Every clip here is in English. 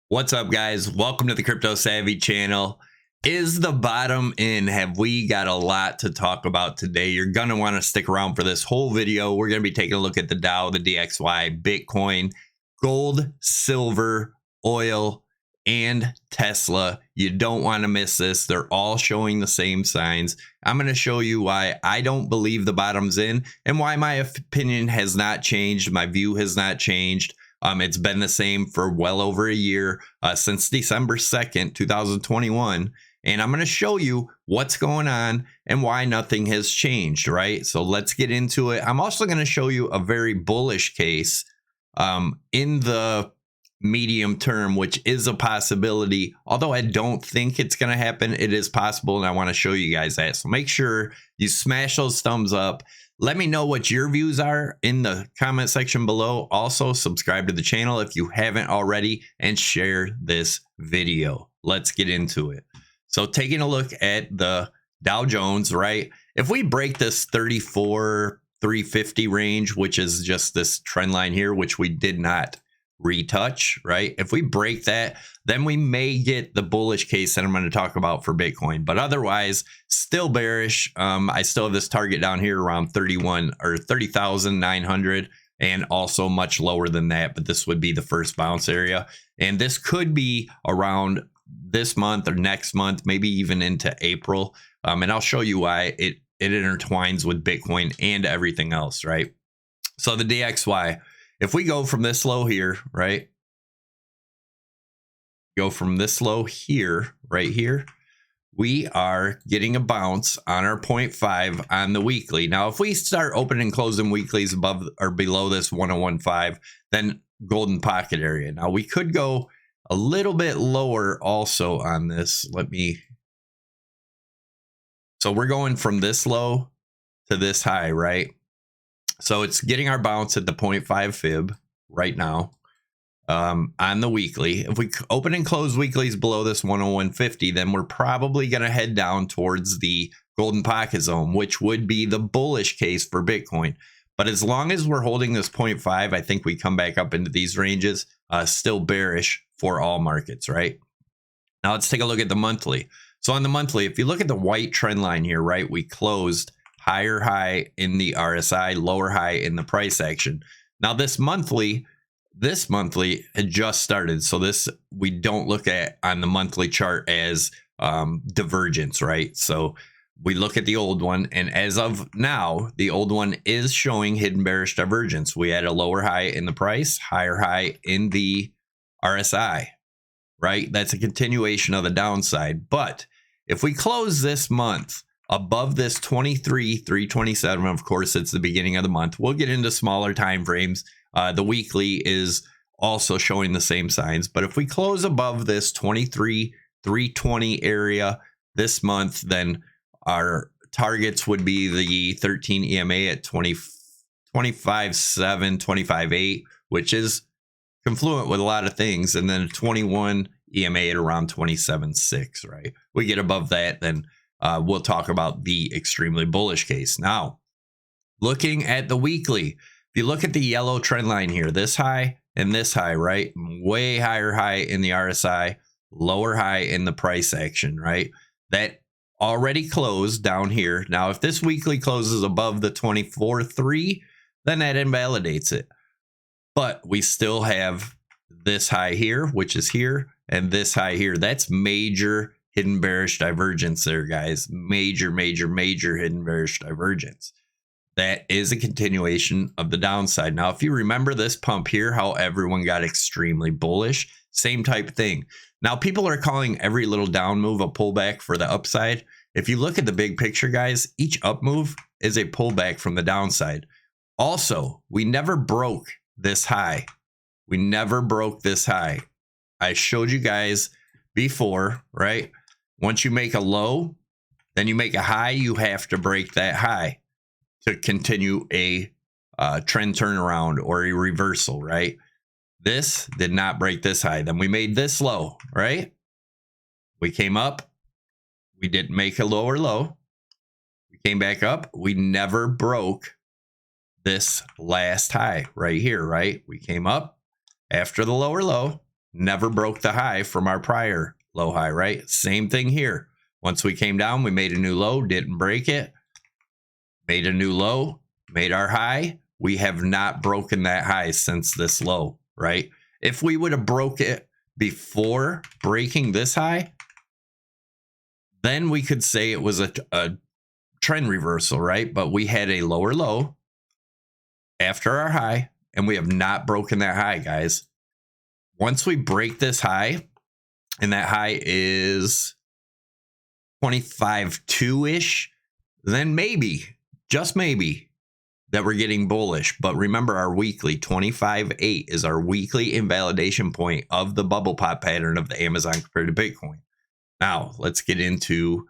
What's up, guys? Welcome to the Crypto Savvy channel. Is the bottom in? Have we got a lot to talk about today? You're going to want to stick around for this whole video. We're going to be taking a look at the Dow, the DXY, Bitcoin, gold, silver, oil, and Tesla. You don't want to miss this. They're all showing the same signs. I'm going to show you why I don't believe the bottom's in and why my opinion has not changed. My view has not changed. It's been the same for well over a year, since December 2nd, 2021. And I'm going to show you what's going on and why nothing has changed, right? So let's get into it. I'm also going to show you a very bullish case in the medium term, which is a possibility. Although I don't think it's going to happen, it is possible, and I want to show you guys that. So make sure you smash those thumbs up. Let me know what your views are in the comment section below. Also, subscribe to the channel if you haven't already and share this video. Let's get into it. So taking a look at the Dow Jones, right? If we break this 34,350 range, which is just this trend line here, which we did not retouch, right? If we break that, then we may get the bullish case that I'm going to talk about for Bitcoin, but otherwise still bearish. I still have this target down here around 30,900 and also much lower than that, but this would be the first bounce area. And this could be around this month or next month, maybe even into April. And I'll show you why it intertwines with Bitcoin and everything else, right? So the DXY, if we go from this low here, right? Go from this low here, right here, we are getting a bounce on our 0.5 on the weekly. Now, if we start opening and closing weeklies above or below this 1015, then golden pocket area. Now, we could go a little bit lower also on this. So we're going from this low to this high, right? So it's getting our bounce at the 0.5 fib right now on the weekly. If we open and close weeklies below this 101.50, then we're probably going to head down towards the golden pocket zone, which would be the bullish case for Bitcoin. But as long as we're holding this 0.5, I think we come back up into these ranges, still bearish for all markets, right? Now let's take a look at the monthly. So on the monthly, if you look at the white trend line here, right, we closed higher high in the RSI, lower high in the price action. Now this monthly had just started. So this, we don't look at on the monthly chart as divergence, right? So we look at the old one, and as of now, the old one is showing hidden bearish divergence. We had a lower high in the price, higher high in the RSI, right? That's a continuation of the downside. But if we close this month above this 23,327, of course, it's the beginning of the month. We'll get into smaller time frames. The weekly is also showing the same signs. But if we close above this 23,320 area this month, then our targets would be the 13 EMA at 25.7, 25.8, which is confluent with a lot of things. And then 21 EMA at around 27.6, right? We get above that, then we'll talk about the extremely bullish case. Now, looking at the weekly, if you look at the yellow trend line here, this high and this high, right? Way higher high in the RSI, lower high in the price action, right? That already closed down here. Now, if this weekly closes above the 24.3, then that invalidates it. But we still have this high here, which is here, and this high here. That's major hidden bearish divergence there, guys. Major hidden bearish divergence. That is a continuation of the downside. Now, if you remember this pump here, how everyone got extremely bullish, same type thing. Now, people are calling every little down move a pullback for the upside. If you look at the big picture, guys, each up move is a pullback from the downside. Also, we never broke this high. We never broke this high. I showed you guys before, right? Once you make a low, then you make a high, you have to break that high to continue a trend turnaround or a reversal, right? This did not break this high. Then we made this low, right? We came up. We didn't make a lower low. We came back up. We never broke this last high right here, right? We came up after the lower low. never broke the high from our prior low high, right? Same thing here. Once we came down, we made a new low, didn't break it, made a new low, made our high. We have not broken that high since this low, right? If we would have broke it before breaking this high, then we could say it was a trend reversal, right? But we had a lower low after our high, and we have not broken that high, guys. Once we break this high, and that high is 25.2-ish, then maybe, just maybe, that we're getting bullish. But remember, our weekly 25.8 is our weekly invalidation point of the bubble pop pattern of the Amazon compared to Bitcoin. Now, let's get into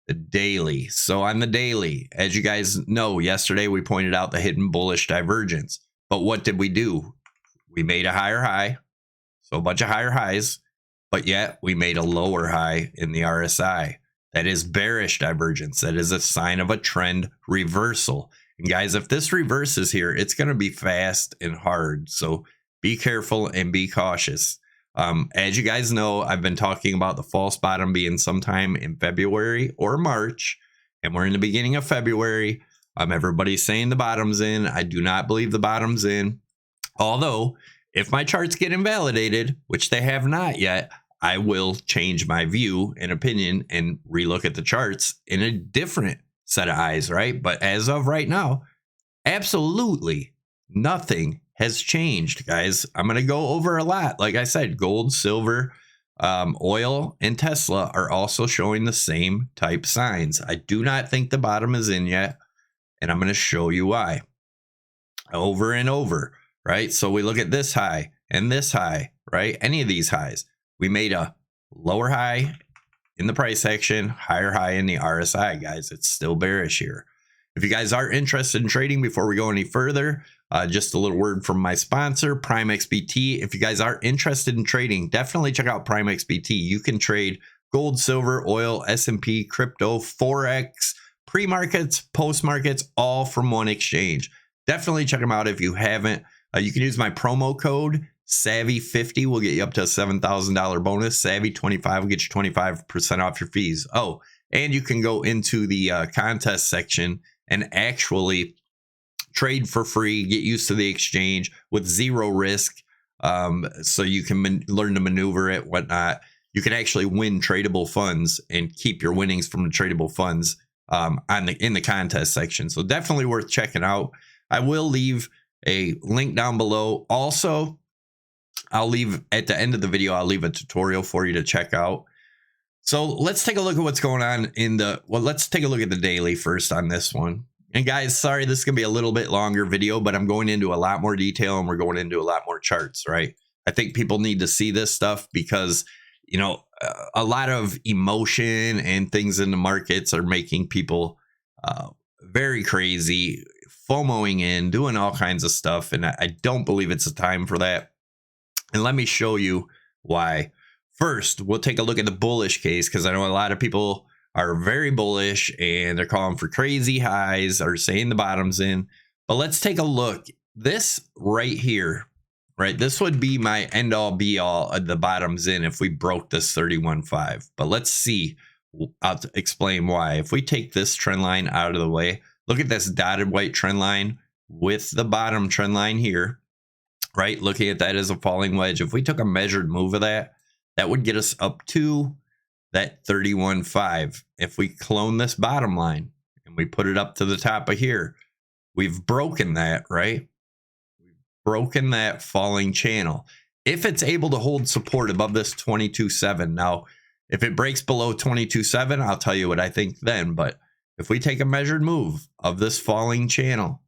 the daily. So on the daily, as you guys know, yesterday we pointed out the hidden bullish divergence. But what did we do? We made a higher high, so a bunch of higher highs, but yet we made a lower high in the RSI. That is bearish divergence. That is a sign of a trend reversal. And guys, if this reverses here, it's going to be fast and hard. So be careful and be cautious. As you guys know, I've been talking about the false bottom being sometime in February or March, and we're in the beginning of February. Everybody's saying the bottom's in. I do not believe the bottom's in. Although, if my charts get invalidated, which they have not yet, I will change my view and opinion and relook at the charts in a different set of eyes, right? But as of right now, absolutely nothing has changed, guys. I'm going to go over a lot. Like I said, gold, silver, oil, and Tesla are also showing the same type signs. I do not think the bottom is in yet, and I'm going to show you why. Over and over, right? So we look at this high and this high, right? Any of these highs. We made a lower high in the price action, higher high in the RSI, guys. It's still bearish here. If you guys are interested in trading, before we go any further, just a little word from my sponsor, Prime XBT. If you guys are interested in trading, definitely check out Prime XBT. You can trade gold, silver, oil, S&P, crypto, Forex, pre-markets, post-markets, all from one exchange. Definitely check them out if you haven't. You can use my promo code. Savvy50 will get you up to a $7,000 bonus. Savvy25 will get you 25% off your fees. Oh, and you can go into the contest section and actually trade for free, get used to the exchange with zero risk. So you can learn to maneuver it, whatnot. You can actually win tradable funds and keep your winnings from the tradable funds in the contest section. So definitely worth checking out. I will leave a link down below. Also, I'll leave at the end of the video, I'll leave a tutorial for you to check out. So let's take a look at what's going on let's take a look at the daily first on this one. And guys, sorry, this is going to be a little bit longer video, but I'm going into a lot more detail and we're going into a lot more charts, right? I think people need to see this stuff because, you know, a lot of emotion and things in the markets are making people very crazy, FOMOing in, doing all kinds of stuff. And I don't believe it's a time for that. And let me show you why. First, we'll take a look at the bullish case because I know a lot of people are very bullish and they're calling for crazy highs or saying the bottom's in. But let's take a look. This right here, right? This would be my end all be all of the bottom's in if we broke this 31.5. But let's see. I'll explain why. If we take this trend line out of the way, look at this dotted white trend line with the bottom trend line here. Right, looking at that as a falling wedge. If we took a measured move of that, that would get us up to that 31.5. If we clone this bottom line and we put it up to the top of here, we've broken that, right? We've broken that falling channel. If it's able to hold support above this 22.7. Now, if it breaks below 22.7, I'll tell you what I think then. But if we take a measured move of this falling channel,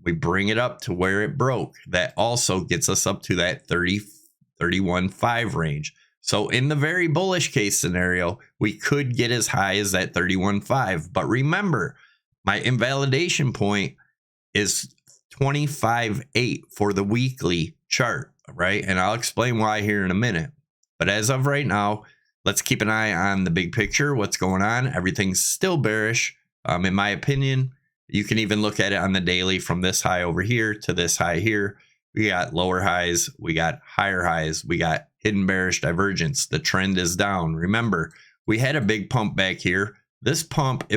we bring it up to where it broke. That also gets us up to that 31.5 range. So in the very bullish case scenario, we could get as high as that 31.5. But remember, my invalidation point is 25.8 for the weekly chart, right? And I'll explain why here in a minute. But as of right now, let's keep an eye on the big picture. What's going on? Everything's still bearish, in my opinion. You can even look at it on the daily from this high over here to this high here. We got lower highs. We got higher highs. We got hidden bearish divergence. The trend is down. Remember, we had a big pump back here. This pump,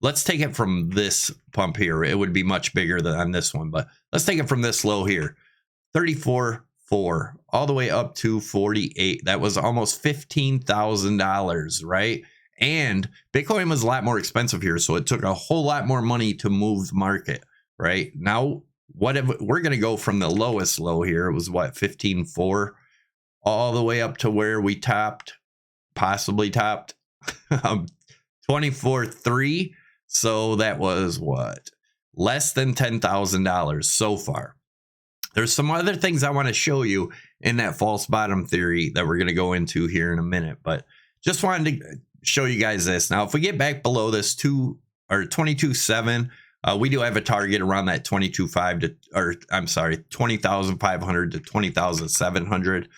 let's take it from this pump here. It would be much bigger than on this one, but let's take it from this low here. 34.4 all the way up to 48. That was almost $15,000, right? And Bitcoin was a lot more expensive here, so it took a whole lot more money to move the market, right? Now, we're going to go from the lowest low here. It was what, 15.4, all the way up to where we possibly topped 24.3. So that was what? Less than $10,000 so far. There's some other things I want to show you in that false bottom theory that we're going to go into here in a minute, but just wanted to show you guys this. Now, if we get back below this 22.7, we do have a target around that 20,500 to 20,700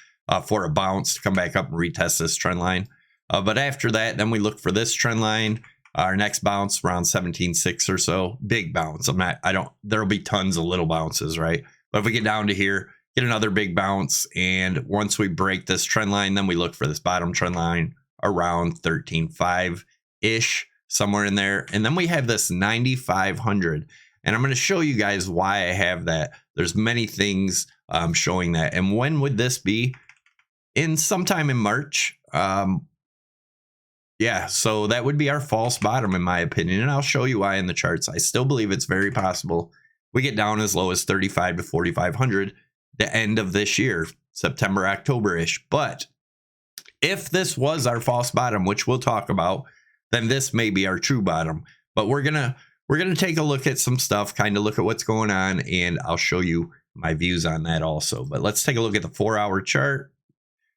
for a bounce to come back up and retest this trend line. But after that, then we look for this trend line. Our next bounce around 17.6 or so, big bounce. There'll be tons of little bounces, right? But if we get down to here, get another big bounce, and once we break this trend line, then we look for this bottom trend line around 13.5-ish, somewhere in there. And then we have this 9,500. And I'm going to show you guys why I have that. There's many things showing that. And when would this be? Sometime in March. Yeah, so that would be our false bottom, in my opinion. And I'll show you why in the charts. I still believe it's very possible we get down as low as 35 to 4,500 the end of this year, September, October-ish. But if this was our false bottom, which we'll talk about, then this may be our true bottom. But we're gonna take a look at some stuff, kind of look at what's going on, and I'll show you my views on that also. But let's take a look at the 4-hour chart.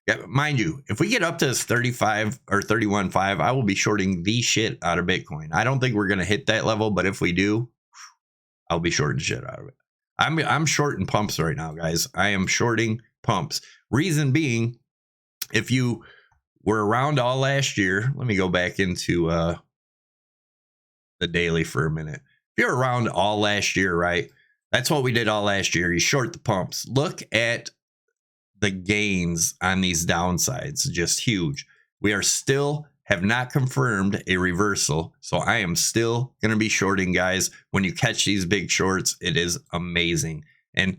Yeah, mind you, if we get up to this 35 or 31.5, I will be shorting the shit out of Bitcoin. I don't think we're gonna hit that level, but if we do, I'll be shorting shit out of it. I'm shorting pumps right now, guys. I am shorting pumps. Reason being, if you were around all last year, let me go back into the daily for a minute. If you're around all last year, right? That's what we did all last year. You short the pumps. Look at the gains on these downsides, just huge. We are still have not confirmed a reversal, so I am still going to be shorting, guys. When you catch these big shorts, it is amazing. And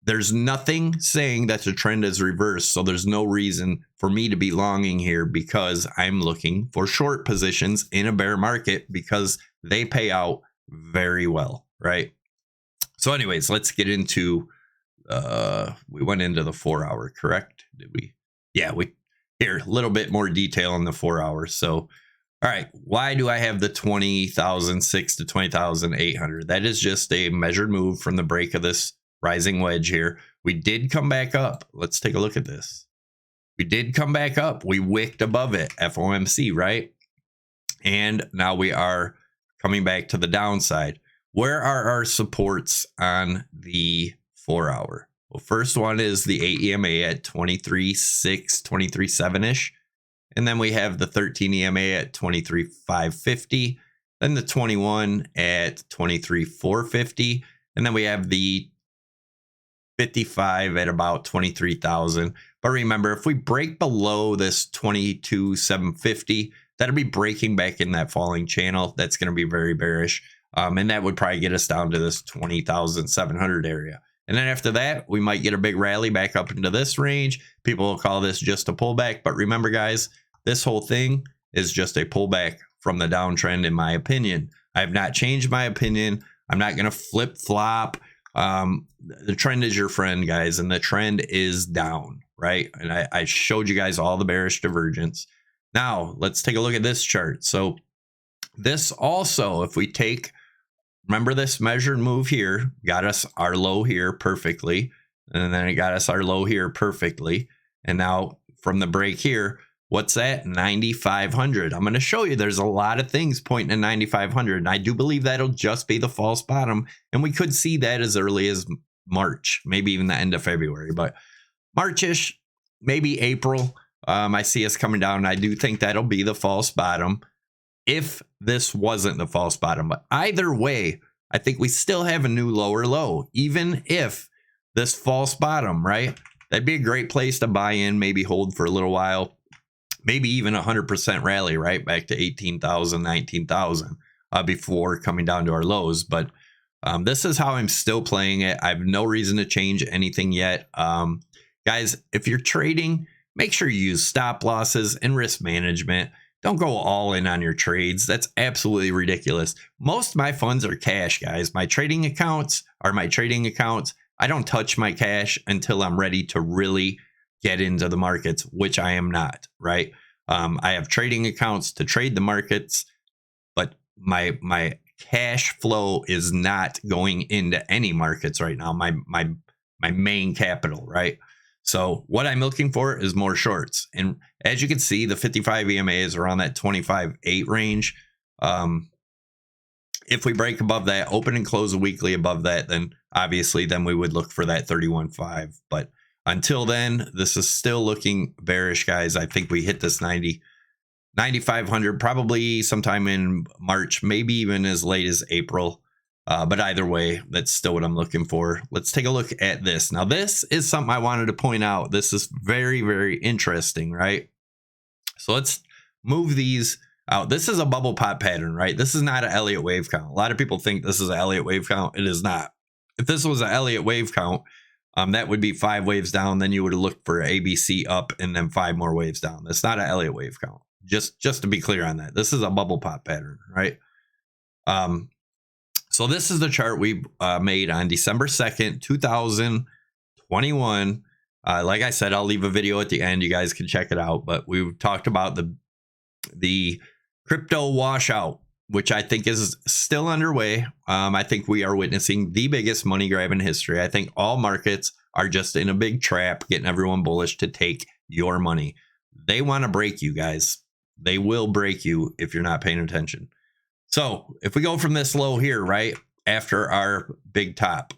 there's nothing saying that the trend is reversed, so there's no reason for me to be longing here, because I'm looking for short positions in a bear market because they pay out very well, right? So anyways, let's get into we went into the 4-hour, correct? Did we? Yeah, here, a little bit more detail on the 4 hours. So, all right, why do I have the 20,006 to 20,800? That is just a measured move from the break of this rising wedge here. We did come back up. Let's take a look at this. We did come back up. We wicked above it, FOMC, right? And now we are coming back to the downside. Where are our supports on the 4-hour? Well, first one is the 8 EMA at 23.6, 23.7-ish. And then we have the 13 EMA at 23.550. Then the 21 at 23.450. And then we have the 55 at about 23,000. But remember, if we break below this 22,750, that'll be breaking back in that falling channel. That's going to be very bearish. And that would probably get us down to this 20,700 area. And then after that, we might get a big rally back up into this range. People will call this just a pullback. But remember, guys, this whole thing is just a pullback from the downtrend, in my opinion. I have not changed my opinion. I'm not going to flip-flop. The trend is your friend, guys, and the trend is down, right? And I showed you guys all the bearish divergence. Now, let's take a look at this chart. So this also, if we take... Remember this measured move here got us our low here perfectly. And then it got us our low here perfectly. And now from the break here, what's that? 9,500. I'm going to show you there's a lot of things pointing to 9,500. And I do believe that'll just be the false bottom. And we could see that as early as March, maybe even the end of February. But March-ish, maybe April, I see us coming down. And I do think that'll be the false bottom, if this wasn't the false bottom. But either way, I think we still have a new lower low, even if this false bottom, right? that'd be a great place to buy in, maybe hold for a little while, maybe even 100% rally, right? Back to 18,000, 19,000 before coming down to our lows. But this is how I'm still playing it. I have no reason to change anything yet. Guys, if you're trading, make sure you use stop losses and risk management. Don't go all in on your trades. That's absolutely ridiculous. Most of my funds are cash, guys. My trading accounts are my trading accounts. I don't touch my cash until I'm ready to really get into the markets, which I am not, right? I have trading accounts to trade the markets, but my cash flow is not going into any markets right now. My main capital, right? So what I'm looking for is more shorts. And as you can see, the 55 EMA is around that 25.8 range. If we break above that, open and close a weekly above that, then obviously then we would look for that 31.5. But until then, this is still looking bearish, guys. I think we hit this 9,500 probably sometime in March, maybe even as late as April. But either way, that's still what I'm looking for. Let's take a look at this. Now, this is something I wanted to point out. This is very, very interesting, right? So let's move these out. This is a bubble pop pattern, right? This is not an Elliott wave count. A lot of people think this is an Elliott wave count. It is not. If this was an Elliott wave count, that would be 5 waves down. Then you would have looked for ABC up and then 5 more waves down. That's not an Elliott wave count. Just to be clear on that. This is a bubble pop pattern, right? So this is the chart we made on December 2nd, 2021. Like I said, I'll leave a video at the end. You guys can check it out. But we talked about the crypto washout, which I think is still underway. I think we are witnessing the biggest money grab in history. I think all markets are just in a big trap, getting everyone bullish to take your money. They want to break you, guys. They will break you if you're not paying attention. So if we go from this low here, right, after our big top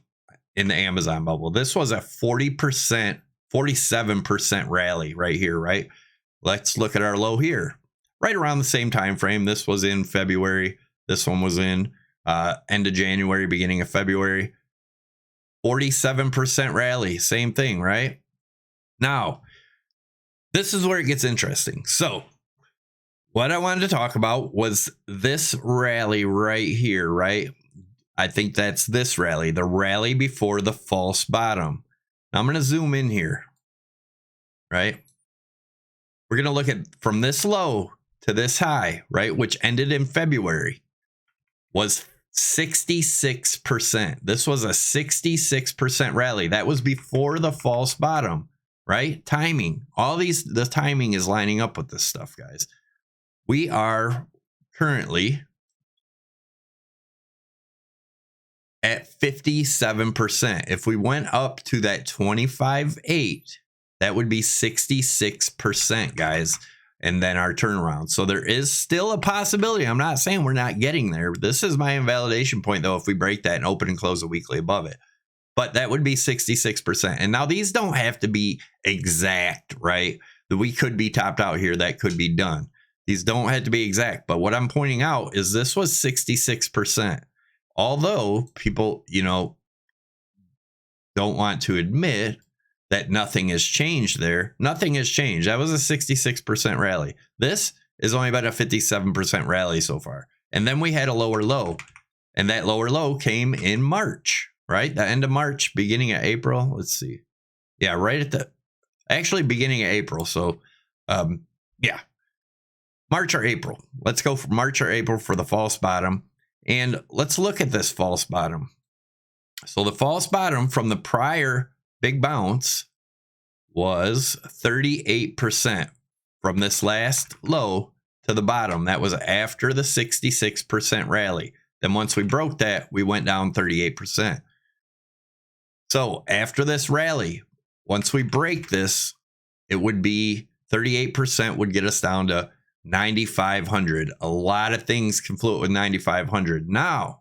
in the Amazon bubble, this was a 40%, 47% rally right here, right? Let's look at our low here, right around the same time frame. This was in February. This one was in end of January, beginning of February. 47% rally, same thing, right? Now, this is where it gets interesting. So what I wanted to talk about was this rally right here, right? I think that's this rally, the rally before the false bottom. Now I'm going to zoom in here, right? We're going to look at from this low to this high, right? Which ended in February, was 66%. This was a 66% rally. That was before the false bottom, right? Timing. The timing is lining up with this stuff, guys. We are currently at 57%. If we went up to that 25.8, that would be 66%, guys. And then our turnaround. So there is still a possibility. I'm not saying we're not getting there. This is my invalidation point, though, if we break that and open and close a weekly above it. But that would be 66%. And now these don't have to be exact, right? That we could be topped out here. That could be done. These don't have to be exact. But what I'm pointing out is this was 66%. Although people, don't want to admit that nothing has changed there. Nothing has changed. That was a 66% rally. This is only about a 57% rally so far. And then we had a lower low. And that lower low came in March, right? The end of March, beginning of April. Let's see. Yeah, right at the actually beginning of April. So, yeah. March or April. Let's go for March or April for the false bottom. And let's look at this false bottom. So the false bottom from the prior big bounce was 38% from this last low to the bottom. That was after the 66% rally. Then once we broke that, we went down 38%. So after this rally, once we break this, it would be 38% would get us down to 9,500. A lot of things can float with 9,500. Now,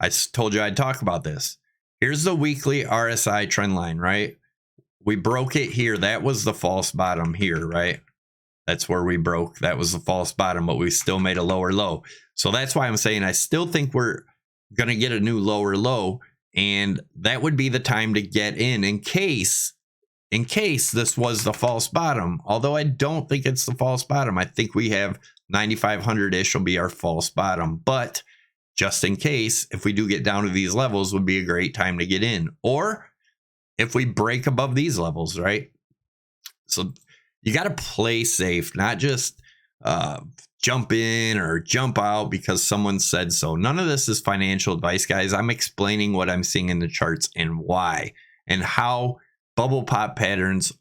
I told you I'd talk about this. Here's the weekly RSI trend line, right? We broke it here. That was the false bottom here, right? That's where we broke. That was the false bottom, but we still made a lower low. So that's why I'm saying I still think we're going to get a new lower low, and that would be the time to get in case in case this was the false bottom, although I don't think it's the false bottom. I think we have 9,500-ish will be our false bottom. But just in case, if we do get down to these levels, would be a great time to get in. Or if we break above these levels, right? So you got to play safe, not just jump in or jump out because someone said so. None of this is financial advice, guys. I'm explaining what I'm seeing in the charts and why, and how bubble pop patterns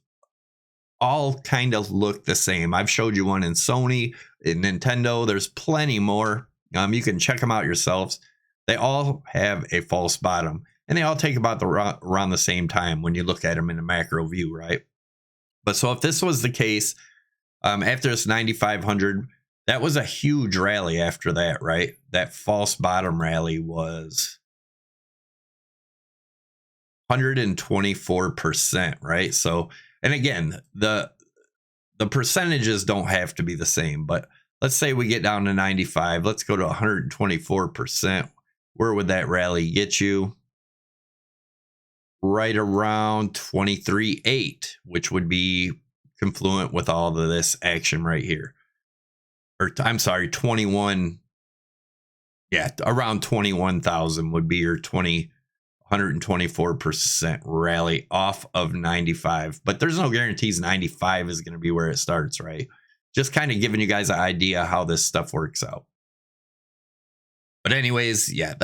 all kind of look the same. I've showed you one in Sony, in Nintendo. There's plenty more. You can check them out yourselves. They all have a false bottom, and they all take about around the same time when you look at them in a macro view, right? But so if this was the case, after this 9,500, that was a huge rally after that, right? That false bottom rally was 124%, right? So, and again, the percentages don't have to be the same, but let's say we get down to 95. Let's go to 124%. Where would that rally get you? Right around 23.8, which would be confluent with all of this action right here. Or I'm sorry, 21. Yeah, around 21,000 would be your 124% rally off of 95. But there's no guarantees 95 is going to be where it starts, right? Just kind of giving you guys an idea how this stuff works out. But anyways, yeah,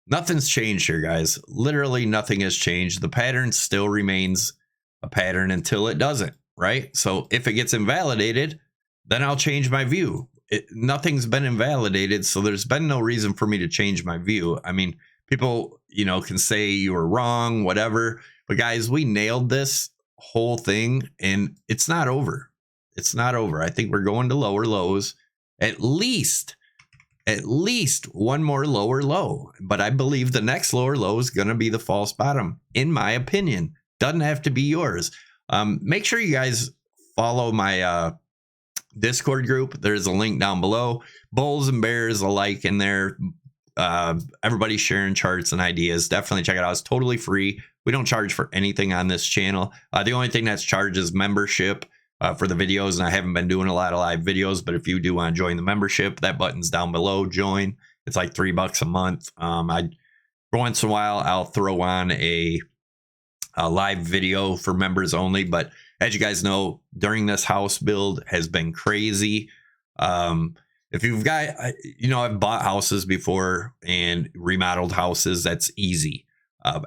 nothing's changed here, guys. Literally nothing has changed. The pattern still remains a pattern until it doesn't, right? So if it gets invalidated, then I'll change my view. Nothing's been invalidated, so there's been no reason for me to change my view. I mean, people, can say you were wrong, whatever. But guys, we nailed this whole thing, and it's not over. It's not over. I think we're going to lower lows. At least one more lower low. But I believe the next lower low is going to be the false bottom, in my opinion. Doesn't have to be yours. Make sure you guys follow my Discord group. There's a link down below. Bulls and bears alike in there. Everybody's sharing charts and ideas. Definitely check it out. It's totally free. We don't charge for anything on this channel. The only thing that's charged is membership for the videos, and I haven't been doing a lot of live videos, but if you do want to join the membership, that button's down below. Join. It's like $3 a month. For once in a while, I'll throw on a live video for members only, but as you guys know, during this house build has been crazy. If you've got, I've bought houses before and remodeled houses. That's easy.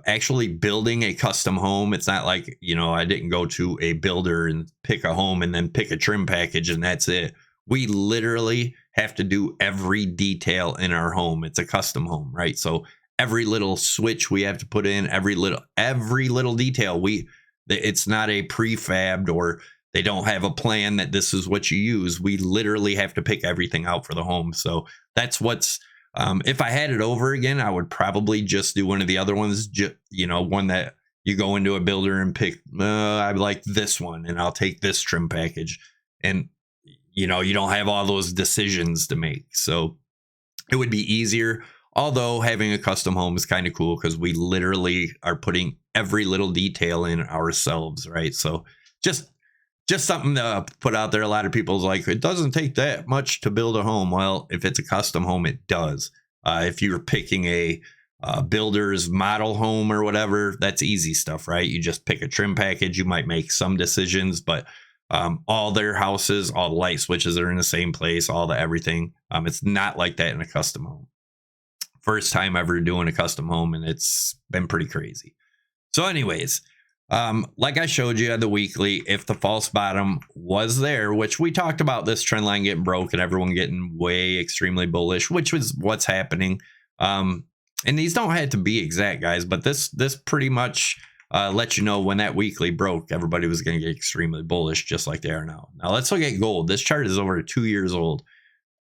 Actually building a custom home, it's not like, I didn't go to a builder and pick a home and then pick a trim package and that's it. We literally have to do every detail in our home. It's a custom home, right? So every little switch we have to put in, every little detail. It's not a prefabbed, or they don't have a plan that this is what you use. We literally have to pick everything out for the home. So that's what's, if I had it over again, I would probably just do one of the other ones, one that you go into a builder and pick, I like this one and I'll take this trim package. And, you don't have all those decisions to make. So it would be easier. Although having a custom home is kind of cool because we literally are putting every little detail in ourselves, right? So just something to put out there. A lot of people's like, it doesn't take that much to build a home. Well, if it's a custom home, it does. If you're picking a builder's model home or whatever, that's easy stuff, right? You just pick a trim package. You might make some decisions, but all their houses, all the light switches are in the same place, all the everything. It's not like that in a custom home. First time ever doing a custom home, and it's been pretty crazy. So anyways, like I showed you at the weekly, if the false bottom was there, which we talked about this trend line getting broke and everyone getting way extremely bullish, which was what's happening. And these don't have to be exact, guys, but this pretty much let you know when that weekly broke, everybody was going to get extremely bullish just like they are now. Now let's look at gold. This chart is over 2 years old.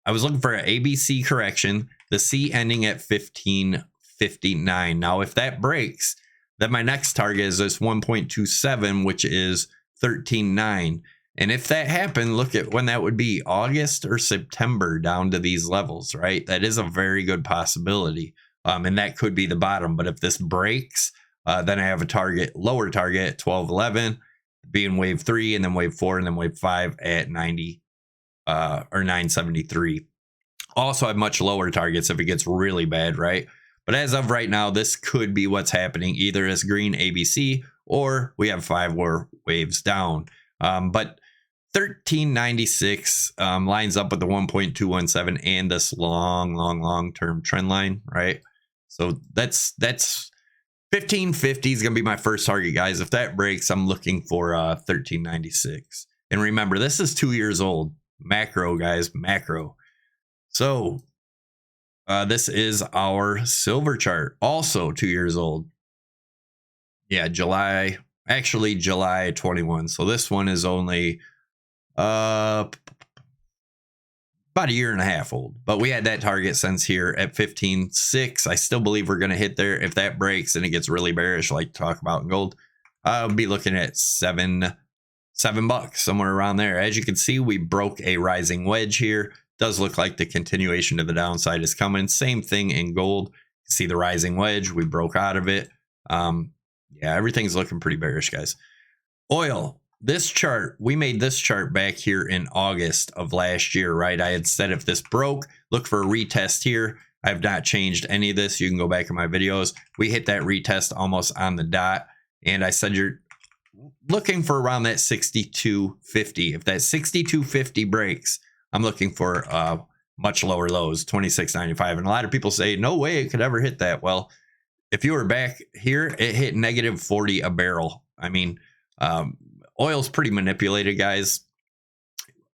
I was looking for an ABC correction, the C ending at 1559. Now, if that breaks, then my next target is this 1.27, which is 13.9. And if that happened, look at when that would be, August or September, down to these levels, right? That is a very good possibility. And that could be the bottom. But if this breaks, then I have a lower target at 12.11. being wave 3, and then wave 4, and then wave 5 at 90 or 973. Also have much lower targets if it gets really bad, right? But as of right now, this could be what's happening, either as green ABC or we have 5 more waves down. But 1396 lines up with the 1.217 and this long-term trend line, right? So that's 1550 is going to be my first target, guys. If that breaks, I'm looking for 1396. And remember, this is 2 years old. Macro, guys, macro. So this is our silver chart, also 2 years old. Yeah, July 21. So this one is only about a year and a half old. But we had that target since here at 15.6. I still believe we're going to hit there. If that breaks and it gets really bearish, like talk about in gold, I'll be looking at $7, somewhere around there. As you can see, we broke a rising wedge here. Does look like the continuation to the downside is coming. Same thing in gold. See the rising wedge. We broke out of it. Yeah, everything's looking pretty bearish, guys. Oil. This chart, we made this chart back here in August of last year, right? I had said if this broke, look for a retest here. I've not changed any of this. You can go back in my videos. We hit that retest almost on the dot. And I said you're looking for around that 62.50. If that 62.50 breaks, I'm looking for much lower lows, 26.95. And a lot of people say, no way it could ever hit that. Well, if you were back here, it hit negative 40 a barrel. I mean, oil's pretty manipulated, guys.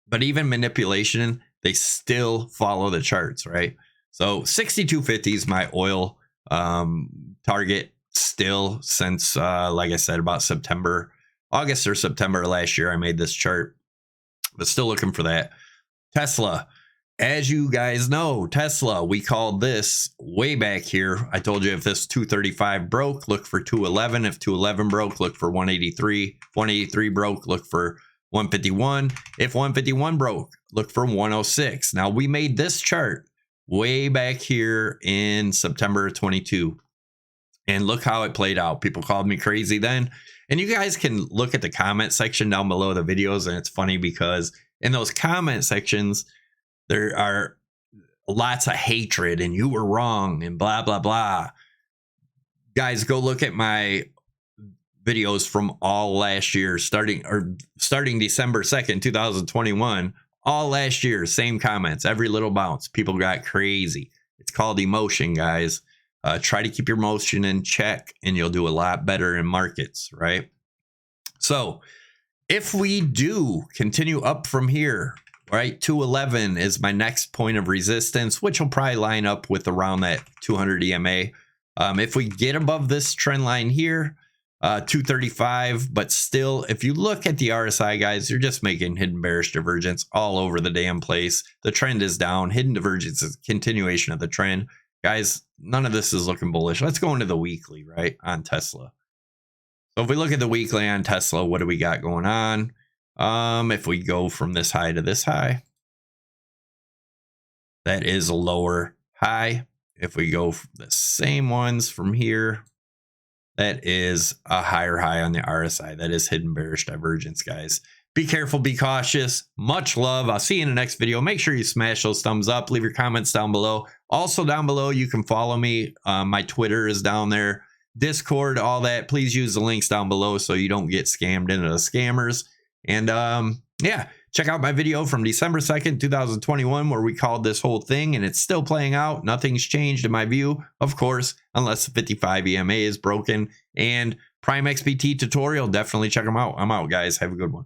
But even manipulation, they still follow the charts, right? So 62.50 is my oil target still since, like I said, about August or September last year, I made this chart. But still looking for that. Tesla, as you guys know, Tesla, we called this way back here. I told you if this 235 broke, look for 211. If 211 broke, look for 183. 183 broke, look for 151. If 151 broke, look for 106. Now, we made this chart way back here in September of 22. And look how it played out. People called me crazy then. And you guys can look at the comment section down below the videos. And it's funny because in those comment sections, there are lots of hatred and you were wrong and blah, blah, blah. Guys, go look at my videos from all last year, starting December 2nd, 2021. All last year, same comments, every little bounce. People got crazy. It's called emotion, guys. Try to keep your emotion in check and you'll do a lot better in markets, right? So if we do continue up from here, right, 211 is my next point of resistance, which will probably line up with around that 200 EMA. If we get above this trend line here, 235, but still, if you look at the RSI, guys, you're just making hidden bearish divergence all over the damn place. The trend is down. Hidden divergence is a continuation of the trend. Guys, none of this is looking bullish. Let's go into the weekly, right, on Tesla. So if we look at the weekly on Tesla, what do we got going on? If we go from this high to this high, that is a lower high. If we go the same ones from here, that is a higher high on the RSI. That is hidden bearish divergence, guys. Be careful, be cautious. Much love. I'll see you in the next video. Make sure you smash those thumbs up. Leave your comments down below. Also down below, you can follow me. My Twitter is down there. Discord, all that. Please use the links down below so you don't get scammed into the scammers. And yeah, check out my video from December 2nd, 2021, where we called this whole thing, and it's still playing out. Nothing's changed in my view, of course, unless the 55 EMA is broken. And Prime XBT tutorial, definitely check them out. I'm out, guys. Have a good one.